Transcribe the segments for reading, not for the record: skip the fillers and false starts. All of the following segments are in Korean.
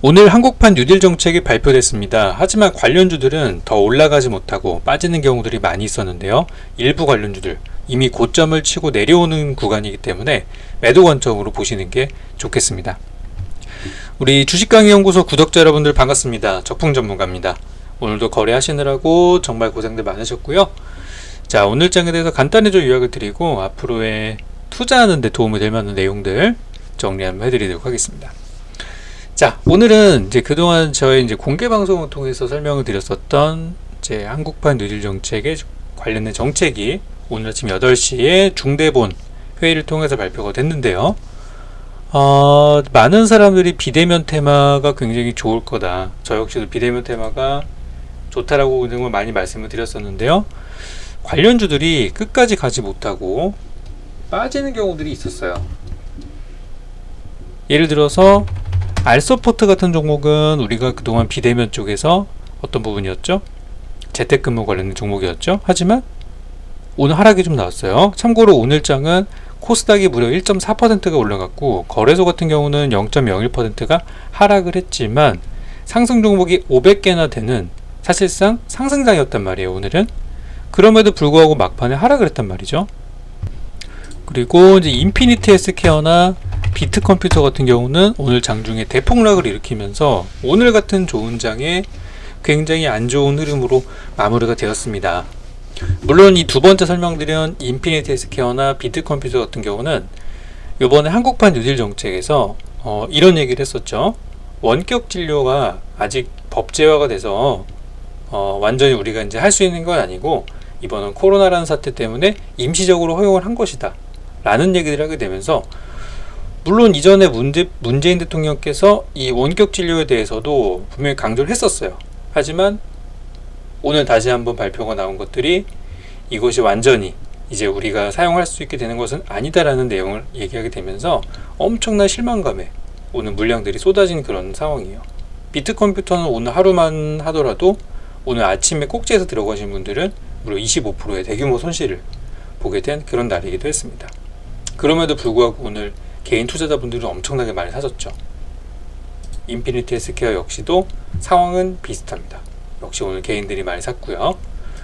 오늘 한국판 뉴딜 정책이 발표됐습니다. 하지만 관련주들은 더 올라가지 못하고 빠지는 경우들이 많이 있었는데요. 일부 관련주들 이미 고점을 치고 내려오는 구간이기 때문에 매도 관점으로 보시는 게 좋겠습니다. 우리 주식강의연구소 구독자 여러분들 반갑습니다. 적풍 전문가입니다. 오늘도 거래하시느라고 정말 고생들 많으셨고요. 자, 오늘 장에 대해서 간단히 좀 요약을 드리고 앞으로의 투자하는 데 도움이 될 만한 내용들 정리 한번 해드리도록 하겠습니다. 자, 오늘은 이제 그동안 저희 이제 공개 방송을 통해서 설명을 드렸었던 이제 한국판 뉴딜 정책에 관련된 정책이 오늘 아침 8시에 중대본 회의를 통해서 발표가 됐는데요. 많은 사람들이 비대면 테마가 굉장히 좋을 거다. 저 역시도 비대면 테마가 좋다라고 그런 걸 많이 말씀을 드렸었는데요. 관련주들이 끝까지 가지 못하고 빠지는 경우들이 있었어요. 예를 들어서 알서포트 같은 종목은 우리가 그동안 비대면 쪽에서 어떤 부분이었죠? 재택근무 관련된 종목이었죠. 하지만 오늘 하락이 좀 나왔어요. 참고로 오늘 장은 코스닥이 무려 1.4%가 올라갔고 거래소 같은 경우는 0.01%가 하락을 했지만 상승 종목이 500개나 되는 사실상 상승장이었단 말이에요. 오늘은 그럼에도 불구하고 막판에 하락을 했단 말이죠. 그리고 이제 인피니티 헬스케어나 비트컴퓨터 같은 경우는 오늘 장중에 대폭락을 일으키면서 오늘 같은 좋은 장에 굉장히 안 좋은 흐름으로 마무리가 되었습니다. 물론 이 두 번째 설명드린 인피니티 헬스케어나 비트컴퓨터 같은 경우는 이번에 한국판 뉴딜 정책에서 이런 얘기를 했었죠. 원격 진료가 아직 법제화가 돼서 완전히 우리가 이제 할 수 있는 건 아니고 이번은 코로나라는 사태 때문에 임시적으로 허용을 한 것이다 라는 얘기를 하게 되면서 물론 이전에 문재인 대통령께서 이 원격 진료에 대해서도 분명히 강조를 했었어요. 하지만 오늘 다시 한번 발표가 나온 것들이 이것이 완전히 이제 우리가 사용할 수 있게 되는 것은 아니다라는 내용을 얘기하게 되면서 엄청난 실망감에 오늘 물량들이 쏟아진 그런 상황이에요. 비트컴퓨터는 오늘 하루만 하더라도 오늘 아침에 꼭지에서 들어가신 분들은 무려 25%의 대규모 손실을 보게 된 그런 날이기도 했습니다. 그럼에도 불구하고 오늘 개인 투자자분들은 엄청나게 많이 사셨죠. 인피니티 헬스케어 역시도 상황은 비슷합니다. 역시 오늘 개인들이 많이 샀고요.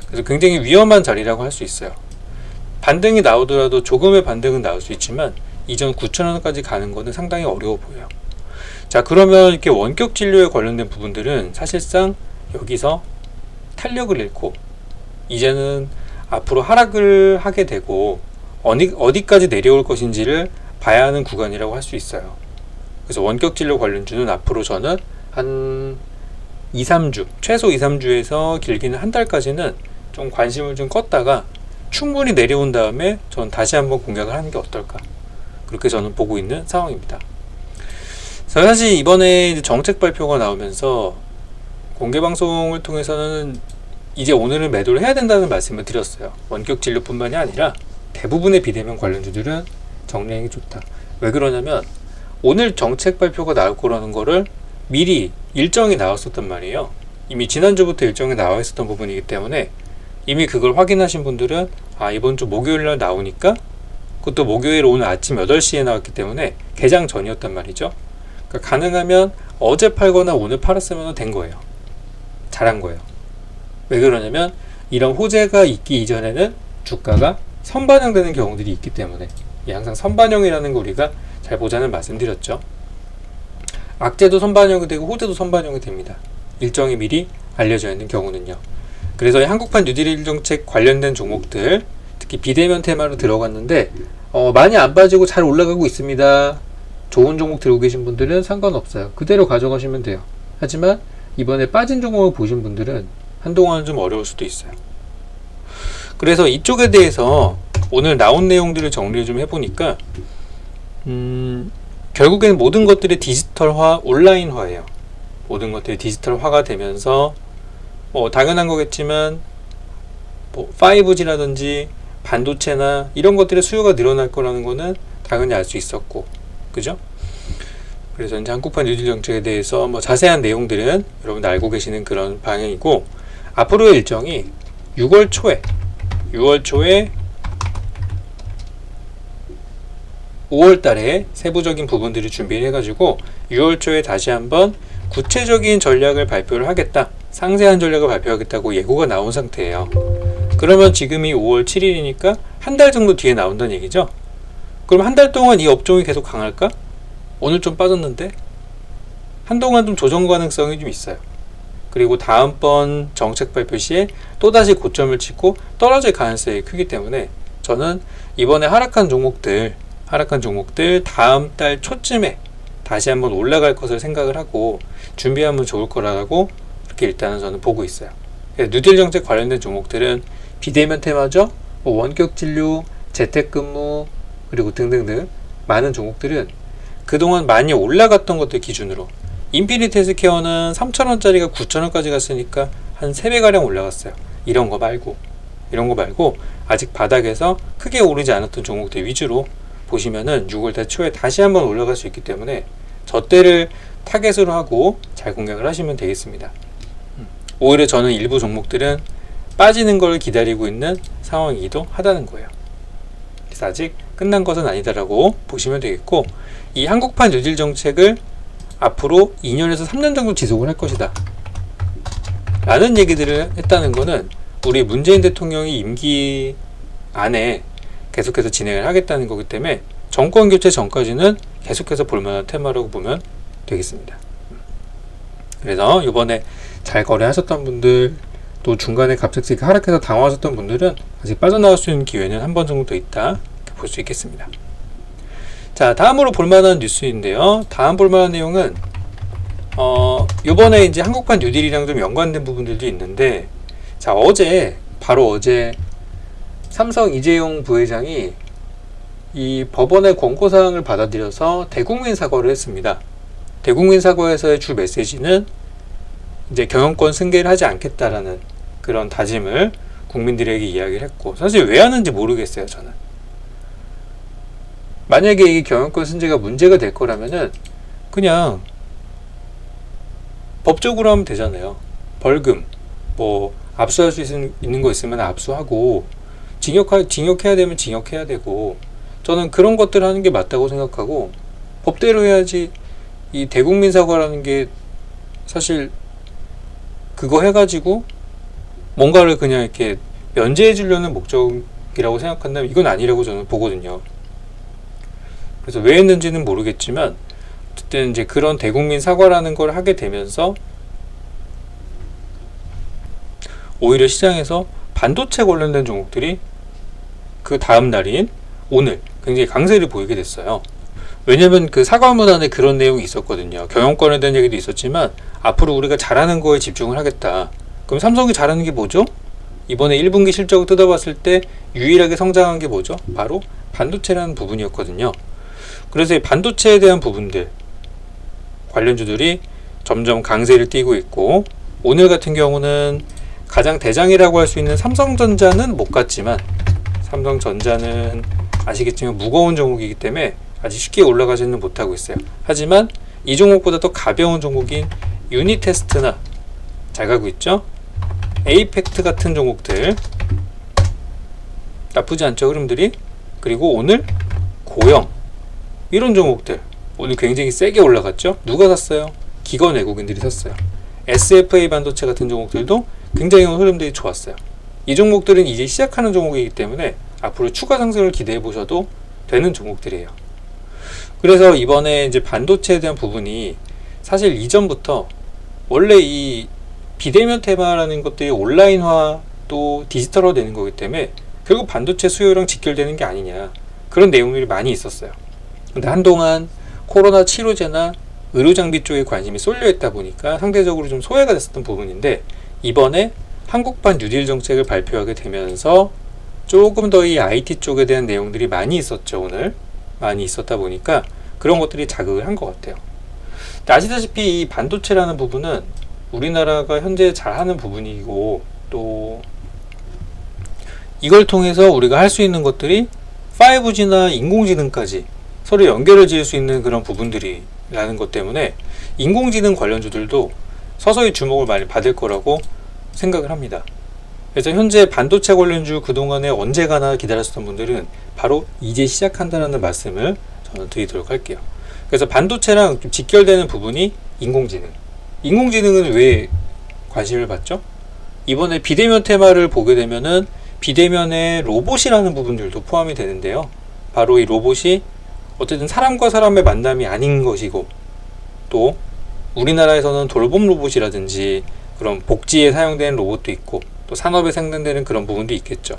그래서 굉장히 위험한 자리라고 할 수 있어요. 반등이 나오더라도 조금의 반등은 나올 수 있지만 이전 9,000원까지 가는 것은 상당히 어려워 보여요. 자, 그러면 이렇게 원격 진료에 관련된 부분들은 사실상 여기서 탄력을 잃고 이제는 앞으로 하락을 하게 되고 어디까지 내려올 것인지를 봐야 하는 구간이라고 할 수 있어요. 그래서 원격 진료 관련주는 앞으로 저는 한 2-3주, 최소 2-3주에서 길게는 한 달까지는 좀 관심을 좀 껐다가 충분히 내려온 다음에 저는 다시 한번 공략을 하는 게 어떨까, 그렇게 저는 보고 있는 상황입니다. 사실 이번에 정책 발표가 나오면서 공개방송을 통해서는 이제 오늘은 매도를 해야 된다는 말씀을 드렸어요. 원격 진료뿐만이 아니라 대부분의 비대면 관련주들은 정리하기 좋다. 왜 그러냐면 오늘 정책 발표가 나올 거라는 거를 미리 일정이 나왔었단 말이에요. 이미 지난주부터 일정이 나와 있었던 부분이기 때문에 이미 그걸 확인하신 분들은 이번 주 목요일날 나오니까, 그것도 목요일 오늘 아침 8시에 나왔기 때문에 개장 전이었단 말이죠. 그러니까 가능하면 어제 팔거나 오늘 팔았으면 된 거예요. 잘한 거예요. 왜 그러냐면 이런 호재가 있기 이전에는 주가가 선반영되는 경우들이 있기 때문에 항상 선반영이라는 거 우리가 잘 보자는 말씀드렸죠. 악재도 선반영이 되고 호재도 선반영이 됩니다. 일정이 미리 알려져 있는 경우는요. 그래서 이 한국판 뉴딜 정책 관련된 종목들, 특히 비대면 테마로 들어갔는데 많이 안 빠지고 잘 올라가고 있습니다. 좋은 종목 들고 계신 분들은 상관없어요. 그대로 가져가시면 돼요. 하지만 이번에 빠진 종목을 보신 분들은 한동안은 좀 어려울 수도 있어요. 그래서 이쪽에 대해서 오늘 나온 내용들을 정리를 좀 해보니까 결국에는 모든 것들이 디지털화, 온라인화예요. 모든 것들이 디지털화가 되면서 당연한 거겠지만 5G라든지 반도체나 이런 것들의 수요가 늘어날 거라는 거는 당연히 알 수 있었고, 그죠? 그래서 이제 한국판 뉴딜 정책에 대해서 자세한 내용들은 여러분들 알고 계시는 그런 방향이고, 앞으로의 일정이 6월 초에 5월 달에 세부적인 부분들을 준비를 해가지고 6월 초에 다시 한번 구체적인 전략을 발표를 하겠다, 상세한 전략을 발표하겠다고 예고가 나온 상태예요. 그러면 지금이 5월 7일이니까 한 달 정도 뒤에 나온다는 얘기죠. 그럼 한 달 동안 이 업종이 계속 강할까? 오늘 좀 빠졌는데 한동안 좀 조정 가능성이 좀 있어요. 그리고 다음번 정책 발표 시에 또다시 고점을 찍고 떨어질 가능성이 크기 때문에 저는 이번에 하락한 종목들 다음 달 초쯤에 다시 한번 올라갈 것을 생각을 하고 준비하면 좋을 거라고 그렇게 일단은 저는 보고 있어요. 뉴딜 정책 관련된 종목들은 비대면 테마죠. 원격 진료, 재택근무, 그리고 등등등 많은 종목들은 그동안 많이 올라갔던 것들 기준으로 인피니트 헬스케어는 3,000원짜리가 9,000원까지 갔으니까 한 3배가량 올라갔어요. 이런 거 말고 아직 바닥에서 크게 오르지 않았던 종목들 위주로 보시면은 6월달 초에 다시 한번 올라갈 수 있기 때문에 저때를 타겟으로 하고 잘 공략을 하시면 되겠습니다. 오히려 저는 일부 종목들은 빠지는 걸 기다리고 있는 상황이기도 하다는 거예요. 그래서 아직 끝난 것은 아니다라고 보시면 되겠고, 이 한국판 뉴딜 정책을 앞으로 2년에서 3년 정도 지속을 할 것이다 라는 얘기들을 했다는 거는 우리 문재인 대통령이 임기 안에 계속해서 진행을 하겠다는 거기 때문에 정권 교체 전까지는 계속해서 볼만한 테마라고 보면 되겠습니다. 그래서 이번에 잘 거래하셨던 분들, 또 중간에 갑작스럽게 하락해서 당황하셨던 분들은 아직 빠져나갈 수 있는 기회는 한 번 정도 더 있다 볼 수 있겠습니다. 자, 다음으로 볼만한 뉴스인데요. 다음 볼만한 내용은 요번에 이제 한국판 뉴딜이랑 좀 연관된 부분들도 있는데, 자, 바로 어제 삼성 이재용 부회장이 이 법원의 권고사항을 받아들여서 대국민 사과를 했습니다. 대국민 사과에서의 주 메시지는 이제 경영권 승계를 하지 않겠다라는 그런 다짐을 국민들에게 이야기를 했고, 사실 왜 하는지 모르겠어요. 저는 만약에 이 경영권 승계가 문제가 될 거라면은 그냥 법적으로 하면 되잖아요. 벌금, 뭐 압수할 수 있는 거 있으면 압수하고, 징역해야 되면 징역해야 되고, 저는 그런 것들 하는 게 맞다고 생각하고, 법대로 해야지. 이 대국민 사과라는 게 사실 그거 해가지고 뭔가를 그냥 이렇게 면제해 주려는 목적이라고 생각한다면 이건 아니라고 저는 보거든요. 그래서 왜 했는지는 모르겠지만 어쨌든 이제 그런 대국민 사과라는 걸 하게 되면서 오히려 시장에서 반도체 관련된 종목들이 그 다음 날인 오늘 굉장히 강세를 보이게 됐어요. 왜냐면 그 사과문 안에 그런 내용이 있었거든요. 경영권에 대한 얘기도 있었지만 앞으로 우리가 잘하는 거에 집중을 하겠다. 그럼 삼성이 잘하는 게 뭐죠? 이번에 1분기 실적을 뜯어봤을 때 유일하게 성장한 게 뭐죠? 바로 반도체라는 부분이었거든요. 그래서 이 반도체에 대한 부분들 관련주들이 점점 강세를 띠고 있고, 오늘 같은 경우는 가장 대장이라고 할 수 있는 삼성전자는 못 갔지만, 삼성전자는 아시겠지만 무거운 종목이기 때문에 아직 쉽게 올라가지는 못하고 있어요. 하지만 이 종목보다 더 가벼운 종목인 유니테스트나 잘 가고 있죠. 에이펙트 같은 종목들 나쁘지 않죠, 흐름들이. 그리고 오늘 고영 이런 종목들 오늘 굉장히 세게 올라갔죠. 누가 샀어요? 기관 외국인들이 샀어요. SFA 반도체 같은 종목들도 굉장히 흐름들이 좋았어요. 이 종목들은 이제 시작하는 종목이기 때문에 앞으로 추가 상승을 기대해 보셔도 되는 종목들이에요. 그래서 이번에 이제 반도체에 대한 부분이 사실 이전부터 원래 이 비대면 테마라는 것들이 온라인화 또 디지털화 되는 거기 때문에 결국 반도체 수요랑 직결되는 게 아니냐, 그런 내용들이 많이 있었어요. 근데 한동안 코로나 치료제나 의료장비 쪽에 관심이 쏠려 있다 보니까 상대적으로 좀 소외가 됐었던 부분인데, 이번에 한국판 뉴딜 정책을 발표하게 되면서 조금 더 이 IT 쪽에 대한 내용들이 많이 있었죠. 오늘 많이 있었다 보니까 그런 것들이 자극을 한 것 같아요. 아시다시피 이 반도체라는 부분은 우리나라가 현재 잘하는 부분이고, 또 이걸 통해서 우리가 할 수 있는 것들이 5G나 인공지능까지 서로 연결을 지을 수 있는 그런 부분들이라는 것 때문에 인공지능 관련주들도 서서히 주목을 많이 받을 거라고 생각을 합니다. 그래서 현재 반도체 관련주 그동안에 언제 가나 기다렸던 분들은 바로 이제 시작한다는 말씀을 저는 드리도록 할게요. 그래서 반도체랑 좀 직결되는 부분이 인공지능, 인공지능은 왜 관심을 받죠? 이번에 비대면 테마를 보게 되면은 비대면에 로봇이라는 부분들도 포함이 되는데요. 바로 이 로봇이 어쨌든 사람과 사람의 만남이 아닌 것이고, 또 우리나라에서는 돌봄 로봇이라든지 그런 복지에 사용되는 로봇도 있고, 또 산업에 사용되는 그런 부분도 있겠죠.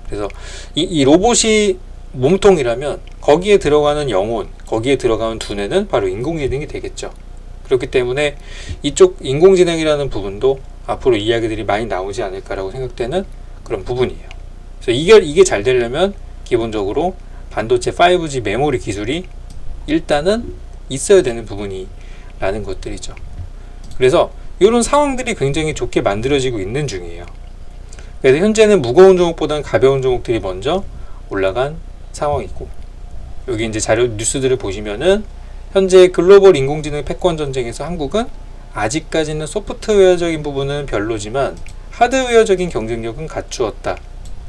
그래서 이 로봇이 몸통이라면 거기에 들어가는 영혼, 거기에 들어가는 두뇌는 바로 인공지능이 되겠죠. 그렇기 때문에 이쪽 인공지능이라는 부분도 앞으로 이야기들이 많이 나오지 않을까라고 생각되는 그런 부분이에요. 그래서 이게 잘 되려면 기본적으로 반도체 5G 메모리 기술이 일단은 있어야 되는 부분이라는 것들이죠. 그래서 이런 상황들이 굉장히 좋게 만들어지고 있는 중이에요. 그래서 현재는 무거운 종목보다는 가벼운 종목들이 먼저 올라간 상황이고, 여기 이제 자료 뉴스들을 보시면은 현재 글로벌 인공지능 패권 전쟁에서 한국은 아직까지는 소프트웨어적인 부분은 별로지만 하드웨어적인 경쟁력은 갖추었다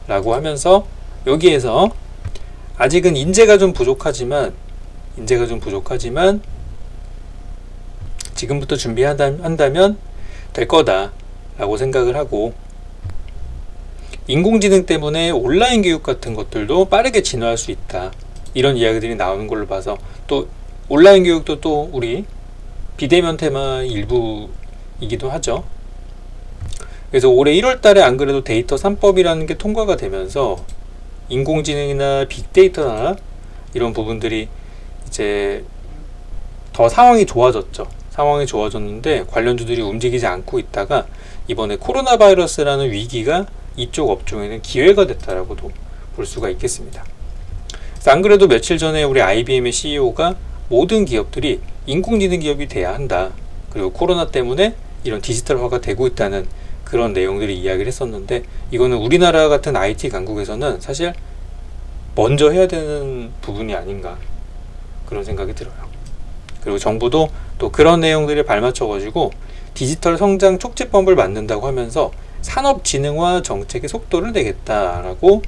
라고 하면서, 여기에서 아직은 인재가 좀 부족하지만 지금부터 준비한다면 될 거다 라고 생각을 하고, 인공지능 때문에 온라인 교육 같은 것들도 빠르게 진화할 수 있다, 이런 이야기들이 나오는 걸로 봐서, 또 온라인 교육도 또 우리 비대면 테마 일부이기도 하죠. 그래서 올해 1월 달에 안 그래도 데이터 3법이라는 게 통과가 되면서 인공지능이나 빅데이터나 이런 부분들이 이제 더 상황이 좋아졌는데 관련주들이 움직이지 않고 있다가 이번에 코로나 바이러스라는 위기가 이쪽 업종에는 기회가 됐다라고도 볼 수가 있겠습니다. 그래서 안 그래도 며칠 전에 우리 IBM의 CEO가 모든 기업들이 인공지능 기업이 돼야 한다, 그리고 코로나 때문에 이런 디지털화가 되고 있다는 그런 내용들을 이야기를 했었는데, 이거는 우리나라 같은 IT 강국에서는 사실 먼저 해야 되는 부분이 아닌가, 그런 생각이 들어요. 그리고 정부도 또 그런 내용들에 발맞춰 가지고 디지털 성장 촉진법을 만든다고 하면서 산업진흥화 정책의 속도를 내겠다라고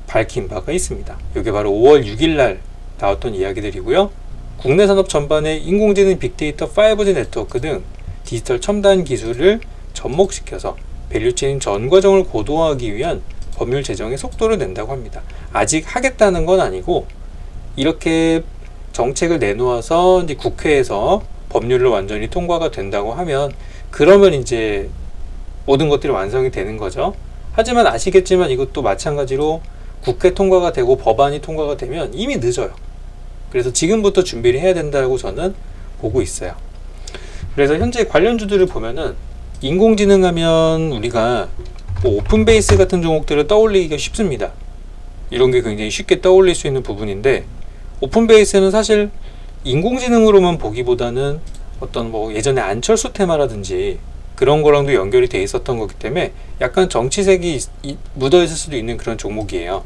밝힌 바가 있습니다. 이게 바로 5월 6일 날 나왔던 이야기들이고요. 국내 산업 전반에 인공지능, 빅데이터, 5G 네트워크 등 디지털 첨단 기술을 접목시켜서 밸류체인 전 과정을 고도화하기 위한 법률 제정의 속도를 낸다고 합니다. 아직 하겠다는 건 아니고, 이렇게 정책을 내놓아서 이제 국회에서 법률로 완전히 통과가 된다고 하면, 그러면 이제 모든 것들이 완성이 되는 거죠. 하지만 아시겠지만 이것도 마찬가지로 국회 통과가 되고 법안이 통과가 되면 이미 늦어요. 그래서 지금부터 준비를 해야 된다고 저는 보고 있어요. 그래서 현재 관련주들을 보면은 인공지능 하면 우리가 뭐 오픈베이스 같은 종목들을 떠올리기가 쉽습니다. 이런 게 굉장히 쉽게 떠올릴 수 있는 부분인데, 오픈베이스는 사실 인공지능으로만 보기보다는 어떤 뭐 예전에 안철수 테마라든지 그런 거랑도 연결이 돼 있었던 거기 때문에 약간 정치색이 묻어 있을 수도 있는 그런 종목이에요.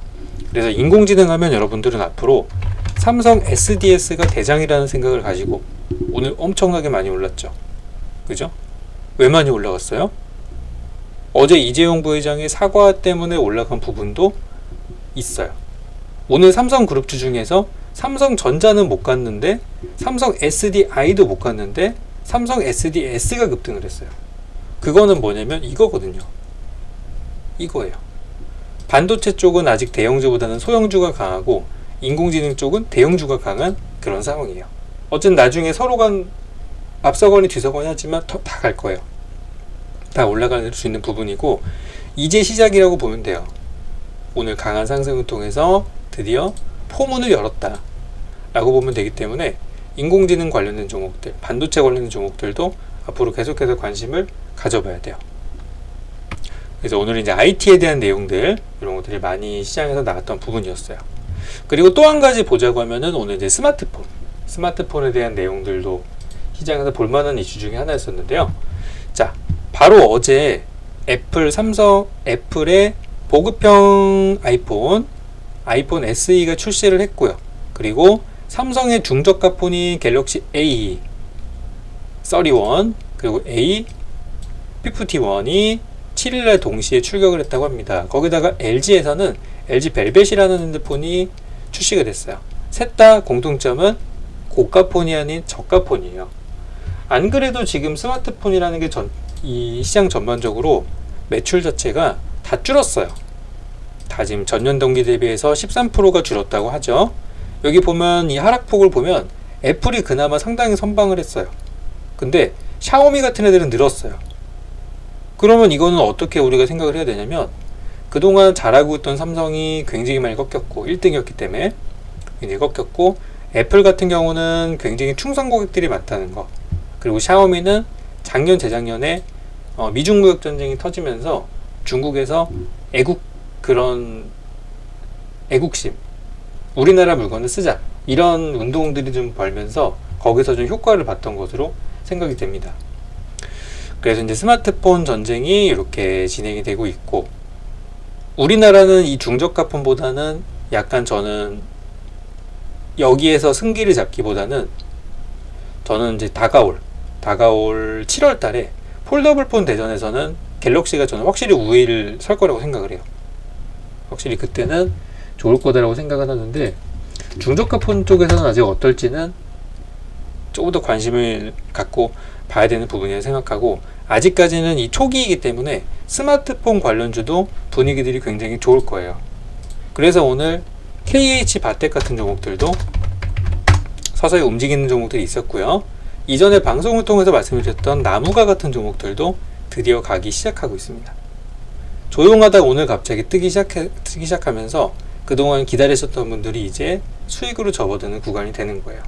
그래서 인공지능 하면 여러분들은 앞으로 삼성 SDS가 대장이라는 생각을 가지고, 오늘 엄청나게 많이 올랐죠. 그죠? 왜 많이 올라갔어요? 어제 이재용 부회장의 사과 때문에 올라간 부분도 있어요. 오늘 삼성그룹주 중에서 삼성전자는 못 갔는데 삼성 SDI도 못 갔는데 삼성 SDS가 급등을 했어요. 그거는 뭐냐면 이거거든요. 이거예요. 반도체 쪽은 아직 대형주보다는 소형주가 강하고, 인공지능 쪽은 대형주가 강한 그런 상황이에요. 어쨌든 나중에 서로 간 앞서거니 뒤서거니 하지만 다 갈 거예요. 다 올라갈 수 있는 부분이고, 이제 시작이라고 보면 돼요. 오늘 강한 상승을 통해서 드디어 포문을 열었다 라고 보면 되기 때문에, 인공지능 관련된 종목들, 반도체 관련된 종목들도 앞으로 계속해서 관심을 가져봐야 돼요. 그래서 오늘 이제 IT에 대한 내용들, 이런 것들이 많이 시장에서 나왔던 부분이었어요. 그리고 또 한 가지 보자고 하면은 오늘 이제 스마트폰에 대한 내용들도 시장에서 볼만한 이슈 중에 하나였었는데요. 자, 바로 어제 애플의 보급형 아이폰 SE가 출시를 했고요. 그리고 삼성의 중저가 폰이 갤럭시 A31 그리고 A51이 7일날 동시에 출격을 했다고 합니다. 거기다가 LG에서는 LG 벨벳이라는 핸드폰이 출시가 됐어요. 셋 다 공통점은 고가 폰이 아닌 저가 폰이에요. 안 그래도 지금 스마트폰이라는 게 이 시장 전반적으로 매출 자체가 다 줄었어요. 다 지금 전년 동기 대비해서 13%가 줄었다고 하죠. 여기 보면 이 하락폭을 보면 애플이 그나마 상당히 선방을 했어요. 근데 샤오미 같은 애들은 늘었어요. 그러면 이거는 어떻게 우리가 생각을 해야 되냐면, 그동안 잘하고 있던 삼성이 굉장히 많이 꺾였고 1등이었기 때문에 굉장히 꺾였고, 애플 같은 경우는 굉장히 충성 고객들이 많다는 거, 그리고 샤오미는 작년 재작년에 미중 무역 전쟁이 터지면서 중국에서 애국심, 우리나라 물건을 쓰자, 이런 운동들이 좀 벌면서 거기서 좀 효과를 봤던 것으로 생각이 됩니다. 그래서 이제 스마트폰 전쟁이 이렇게 진행이 되고 있고, 우리나라는 이 중저가 폰보다는 약간, 저는 여기에서 승기를 잡기보다는 저는 이제 다가올 7월 달에 폴더블 폰 대전에서는 갤럭시가 저는 확실히 우위를 설 거라고 생각을 해요. 확실히 그때는 좋을 거다라고 생각은 하는데, 중저가 폰 쪽에서는 아직 어떨지는 조금 더 관심을 갖고 봐야 되는 부분이라고 생각하고, 아직까지는 이 초기이기 때문에 스마트폰 관련주도 분위기들이 굉장히 좋을 거예요. 그래서 오늘 KH 바텍 같은 종목들도 서서히 움직이는 종목들이 있었고요. 이전에 방송을 통해서 말씀드렸던 나무가 같은 종목들도 드디어 가기 시작하고 있습니다. 조용하다 오늘 갑자기 뜨기 시작하면서 그동안 기다리셨던 분들이 이제 수익으로 접어드는 구간이 되는 거예요.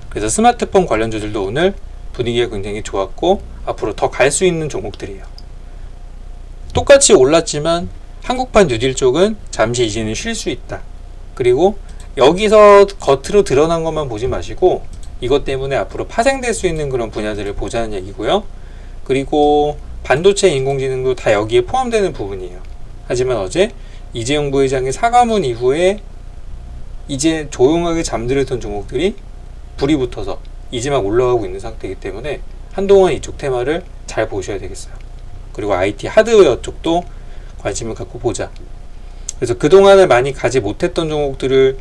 그래서 스마트폰 관련주들도 오늘 분위기가 굉장히 좋았고, 앞으로 더 갈 수 있는 종목들이에요. 똑같이 올랐지만 한국판 뉴딜 쪽은 잠시 이제는 쉴 수 있다. 그리고 여기서 겉으로 드러난 것만 보지 마시고 이것 때문에 앞으로 파생될 수 있는 그런 분야들을 보자는 얘기고요. 그리고 반도체, 인공지능도 다 여기에 포함되는 부분이에요. 하지만 어제 이재용 부회장의 사과문 이후에 이제 조용하게 잠들었던 종목들이 불이 붙어서 이제 막 올라가고 있는 상태이기 때문에 한동안 이쪽 테마를 잘 보셔야 되겠어요. 그리고 IT 하드웨어 쪽도 관심을 갖고 보자. 그래서 그동안에 많이 가지 못했던 종목들이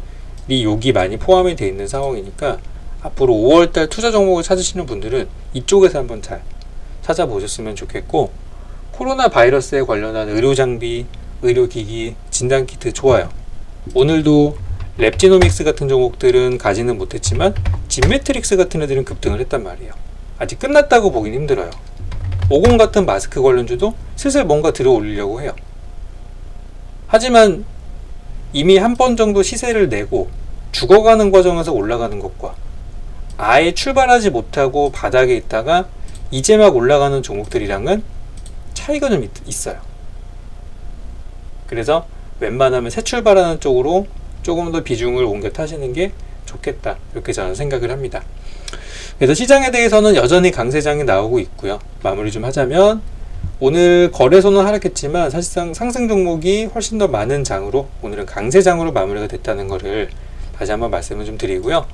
여기 많이 포함이 되어 있는 상황이니까 앞으로 5월달 투자 종목을 찾으시는 분들은 이쪽에서 한번 잘 찾아보셨으면 좋겠고, 코로나 바이러스에 관련한 의료장비, 의료기기, 진단키트 좋아요. 오늘도 랩지노믹스 같은 종목들은 가지는 못했지만 진메트릭스 같은 애들은 급등을 했단 말이에요. 아직 끝났다고 보긴 힘들어요. 50 같은 마스크 관련주도 슬슬 뭔가 들어 올리려고 해요. 하지만 이미 한 번 정도 시세를 내고 죽어가는 과정에서 올라가는 것과 아예 출발하지 못하고 바닥에 있다가 이제 막 올라가는 종목들이랑은 차이가 좀 있어요. 그래서 웬만하면 새 출발하는 쪽으로 조금 더 비중을 옮겨 타시는 게 좋겠다, 이렇게 저는 생각을 합니다. 그래서 시장에 대해서는 여전히 강세장이 나오고 있고요. 마무리 좀 하자면, 오늘 거래소는 하락했지만 사실상 상승 종목이 훨씬 더 많은 장으로, 오늘은 강세장으로 마무리가 됐다는 것을 다시 한번 말씀을 좀 드리고요.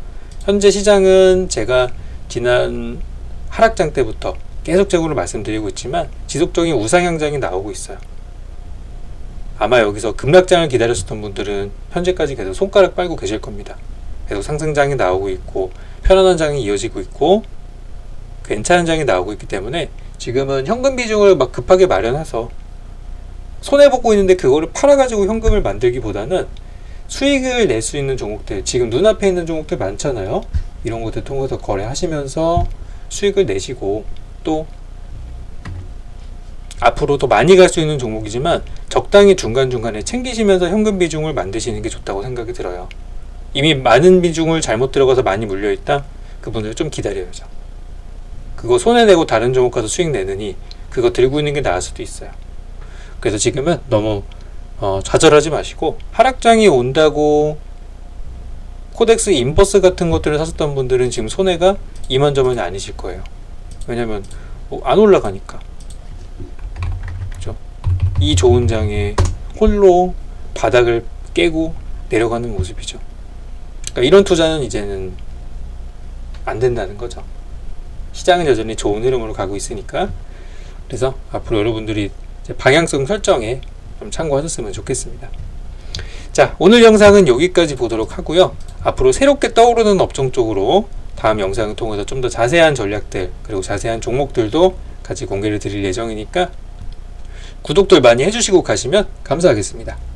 현재 시장은 제가 지난 하락장 때부터 계속적으로 말씀드리고 있지만 지속적인 우상향장이 나오고 있어요. 아마 여기서 급락장을 기다렸었던 분들은 현재까지 계속 손가락 빨고 계실 겁니다. 계속 상승장이 나오고 있고 편안한 장이 이어지고 있고 괜찮은 장이 나오고 있기 때문에 지금은 현금 비중을 막 급하게 마련해서 손해보고 있는데 그거를 팔아가지고 현금을 만들기보다는 수익을 낼 수 있는 종목들, 지금 눈앞에 있는 종목들 많잖아요. 이런 것들 통해서 거래하시면서 수익을 내시고, 또 앞으로 더 많이 갈 수 있는 종목이지만 적당히 중간중간에 챙기시면서 현금 비중을 만드시는 게 좋다고 생각이 들어요. 이미 많은 비중을 잘못 들어가서 많이 물려있다? 그분들 좀 기다려야죠. 그거 손해내고 다른 종목 가서 수익 내느니 그거 들고 있는 게 나을 수도 있어요. 그래서 지금은 너무 좌절하지 마시고, 하락장이 온다고 코덱스 인버스 같은 것들을 샀었던 분들은 지금 손해가 이만저만이 아니실 거예요. 왜냐면 안 올라가니까. 그렇죠? 이 좋은 장에 홀로 바닥을 깨고 내려가는 모습이죠. 그러니까 이런 투자는 이제는 안 된다는 거죠. 시장은 여전히 좋은 흐름으로 가고 있으니까. 그래서 앞으로 여러분들이 방향성 설정에 좀 참고하셨으면 좋겠습니다. 자, 오늘 영상은 여기까지 보도록 하고요. 앞으로 새롭게 떠오르는 업종 쪽으로 다음 영상을 통해서 좀 더 자세한 전략들 그리고 자세한 종목들도 같이 공개를 드릴 예정이니까 구독들 많이 해주시고 가시면 감사하겠습니다.